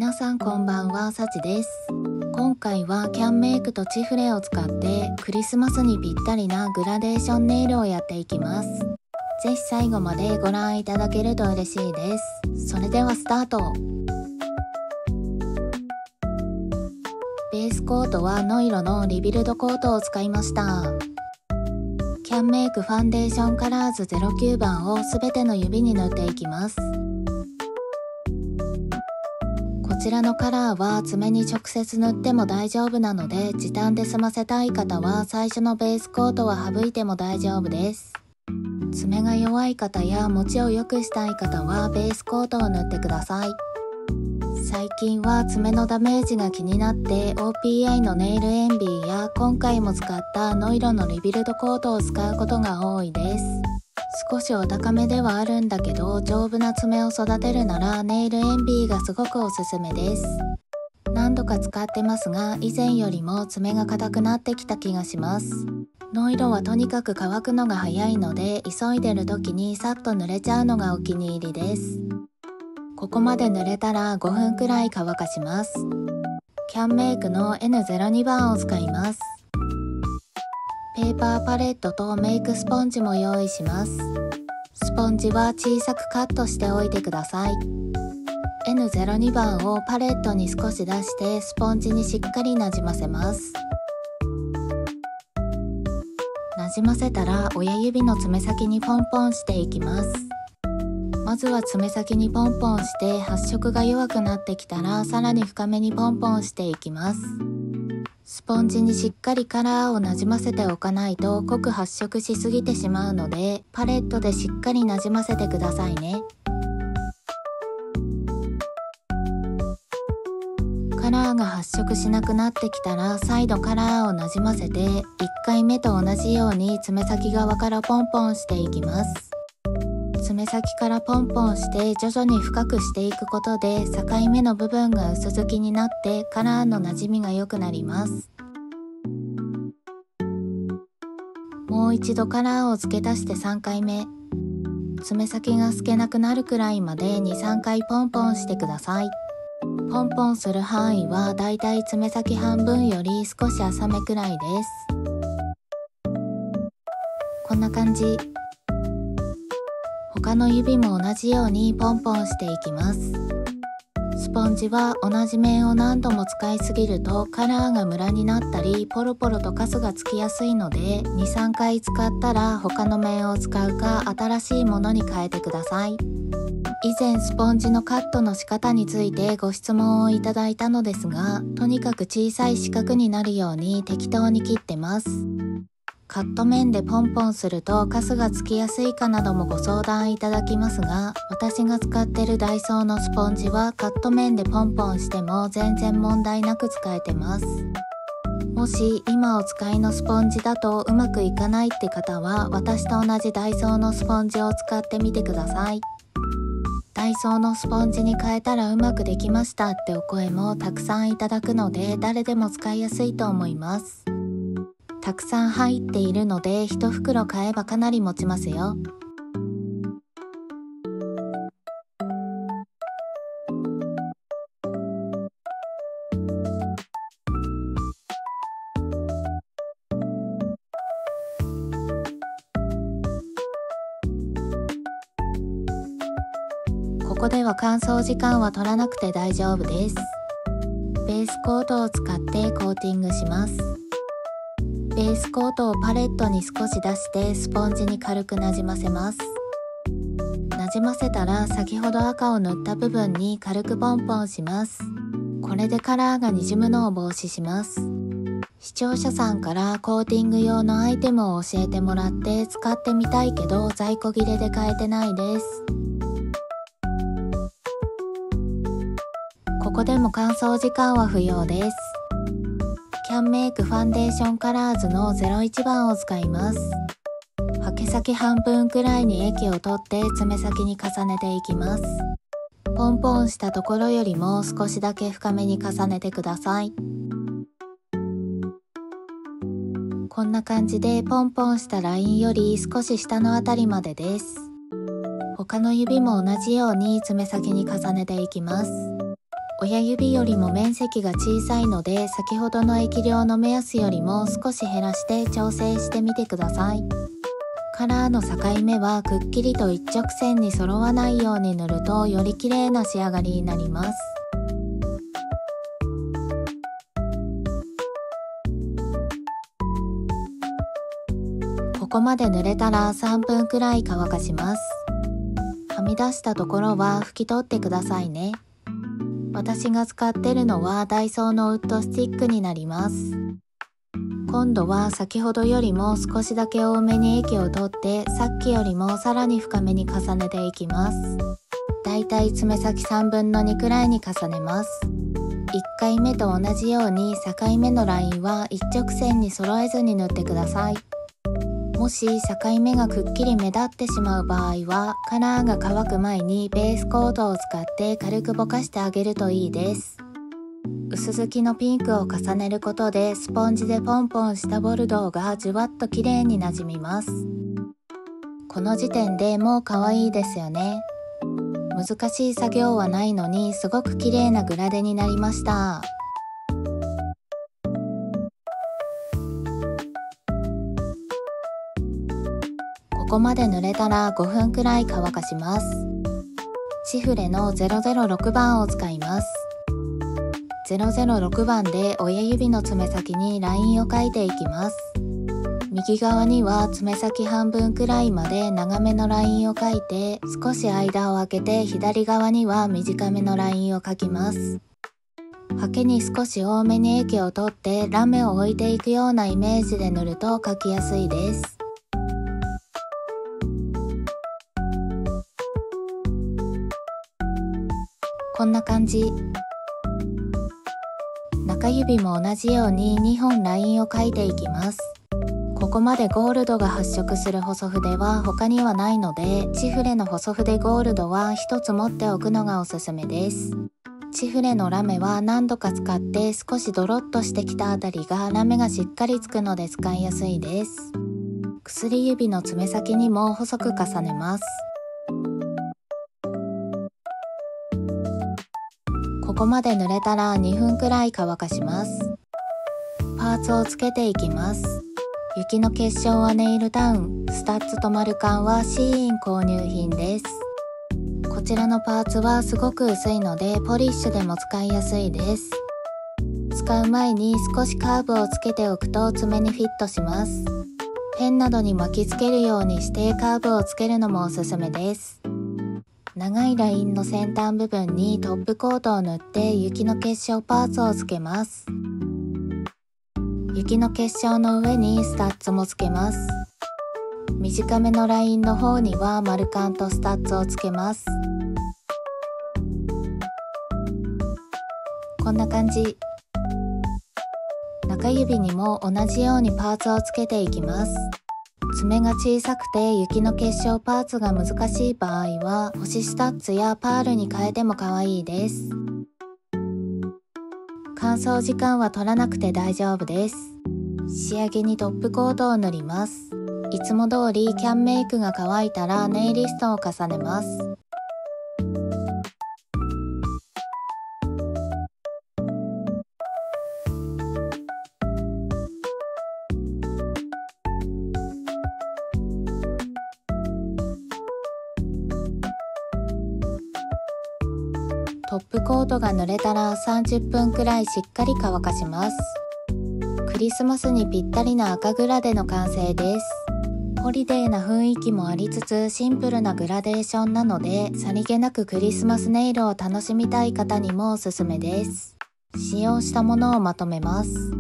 皆さんこんばんは、さちです。今回はキャンメイクとチフレを使ってクリスマスにぴったりなグラデーションネイルをやっていきます。ぜひ最後までご覧いただけると嬉しいです。それではスタート。ベースコートはノイロのリビルドコートを使いました。キャンメイクファンデーションカラーズ09番をすべての指に塗っていきます。こちらのカラーは爪に直接塗っても大丈夫なので、時短で済ませたい方は最初のベースコートは省いても大丈夫です。爪が弱い方や持ちを良くしたい方はベースコートを塗ってください。最近は爪のダメージが気になって OPI のネイルエンビーや今回も使ったノイロのリビルドコートを使うことが多いです。少しお高めではあるんだけど、丈夫な爪を育てるならネイルエンビーがすごくおすすめです。何度か使ってますが、以前よりも爪が硬くなってきた気がします。ノイロはとにかく乾くのが早いので、急いでる時にさっと塗れちゃうのがお気に入りです。ここまで塗れたら5分くらい乾かします。キャンメイクの N02 番を使います。ペーパーパレットとメイクスポンジも用意します。スポンジは小さくカットしておいてください。N02 番をパレットに少し出してスポンジにしっかりなじませます。なじませたら親指の爪先にポンポンしていきます。まずは爪先にポンポンして発色が弱くなってきたらさらに深めにポンポンしていきます。スポンジにしっかりカラーをなじませておかないと濃く発色しすぎてしまうので、パレットでしっかりなじませてくださいね。カラーが発色しなくなってきたら再度カラーをなじませて1回目と同じように爪先側からポンポンしていきます。爪先からポンポンして徐々に深くしていくことで境目の部分が薄付きになってカラーのなじみが良くなります。もう一度カラーを付け足して3回目。爪先が透けなくなるくらいまで 2,3 回ポンポンしてください。ポンポンする範囲はだいたい爪先半分より少し浅めくらいです。こんな感じ。他の指も同じようにポンポンしていきます。スポンジは同じ面を何度も使いすぎるとカラーがムラになったりポロポロとカスがつきやすいので 2,3 回使ったら他の面を使うか新しいものに変えてください。以前スポンジのカットの仕方についてご質問をいただいたのですが、とにかく小さい四角になるように適当に切ってます。カット面でポンポンするとカスがつきやすいかなどもご相談いただきますが、私が使ってるダイソーのスポンジはカット面でポンポンしても全然問題なく使えてます。もし今お使いのスポンジだとうまくいかないって方は、私と同じダイソーのスポンジを使ってみてください。ダイソーのスポンジに変えたらうまくできましたってお声もたくさんいただくので、誰でも使いやすいと思います。たくさん入っているので1袋買えばかなり持ちますよ。ここでは乾燥時間は取らなくて大丈夫です。ベースコートを使ってコーティングします。ベースコートをパレットに少し出してスポンジに軽くなじませます。なじませたら先ほど赤を塗った部分に軽くポンポンします。これでカラーがにじむのを防止します。視聴者さんからコーティング用のアイテムを教えてもらって使ってみたいけど在庫切れで買えてないです。ここでも乾燥時間は不要です。キャンメイクファンデーションカラーズの01番を使います。ハケ先半分くらいに液を取って爪先に重ねていきます。ポンポンしたところよりも少しだけ深めに重ねてください。こんな感じでポンポンしたラインより少し下のあたりまでです。他の指も同じように爪先に重ねていきます。親指よりも面積が小さいので、先ほどの液量の目安よりも少し減らして調整してみてください。カラーの境目はくっきりと一直線に揃わないように塗るとより綺麗な仕上がりになります。ここまで塗れたら3分くらい乾かします。はみ出したところは拭き取ってくださいね。私が使ってるのはダイソーのウッドスティックになります。今度は先ほどよりも少しだけ多めに液を取って、さっきよりもさらに深めに重ねていきます。だいたい爪先3分の2くらいに重ねます。1回目と同じように境目のラインは一直線に揃えずに塗ってください。もし境目がくっきり目立ってしまう場合は、カラーが乾く前にベースコートを使って軽くぼかしてあげるといいです。薄付きのピンクを重ねることで、スポンジでポンポンしたボルドーがじゅわっと綺麗になじみます。この時点でもう可愛いですよね。難しい作業はないのに、すごく綺麗なグラデになりました。ここまで塗れたら5分くらい乾かします。シフレの006番を使います。006番で親指の爪先にラインを描いていきます。右側には爪先半分くらいまで長めのラインを描いて、少し間を空けて左側には短めのラインを描きます。ハケに少し多めに液を取ってラメを置いていくようなイメージで塗ると描きやすいです。こんな感じ。中指も同じように2本ラインを描いていきます。ここまでゴールドが発色する細筆は他にはないので、チフレの細筆ゴールドは一つ持っておくのがおすすめです。チフレのラメは何度か使って少しドロッとしてきたあたりがラメがしっかりつくので使いやすいです。薬指の爪先にも細く重ねます。ここまで塗れたら2分くらい乾かします。パーツをつけていきます。雪の結晶はネイルダウン、スタッツとマルカンはシーイン購入品です。こちらのパーツはすごく薄いのでポリッシュでも使いやすいです。使う前に少しカーブをつけておくと爪にフィットします。ペンなどに巻きつけるようにしてカーブをつけるのもおすすめです。長いラインの先端部分にトップコートを塗って雪の結晶パーツをつけます。雪の結晶の上にスタッツもつけます。短めのラインの方にはマルカンとスタッツをつけます。こんな感じ。中指にも同じようにパーツをつけていきます。爪が小さくて雪の結晶パーツが難しい場合は星スタッツやパールに変えても可愛いです。乾燥時間は取らなくて大丈夫です。仕上げにトップコートを塗ります。いつも通りキャンメイクが乾いたらネイリストを重ねます。トップコートが塗れたら30分くらいしっかり乾かします。クリスマスにぴったりな赤グラデの完成です。ホリデーな雰囲気もありつつシンプルなグラデーションなので、さりげなくクリスマスネイルを楽しみたい方にもおすすめです。使用したものをまとめます。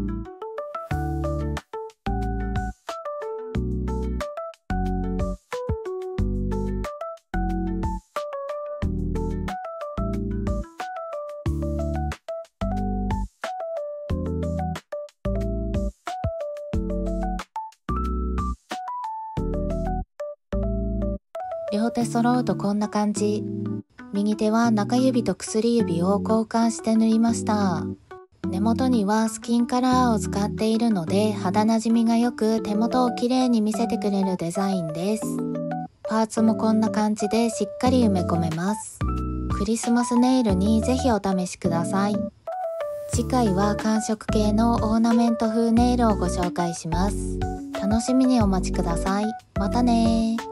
両手揃うとこんな感じ。右手は中指と薬指を交換して塗りました。根元にはスキンカラーを使っているので肌なじみが良く手元をきれいに見せてくれるデザインです。パーツもこんな感じでしっかり埋め込めます。ククリスマスネイルにぜひお試しください。次回は寒色系のオーナメント風ネイルをご紹介します。楽しみにお待ちください。またねー。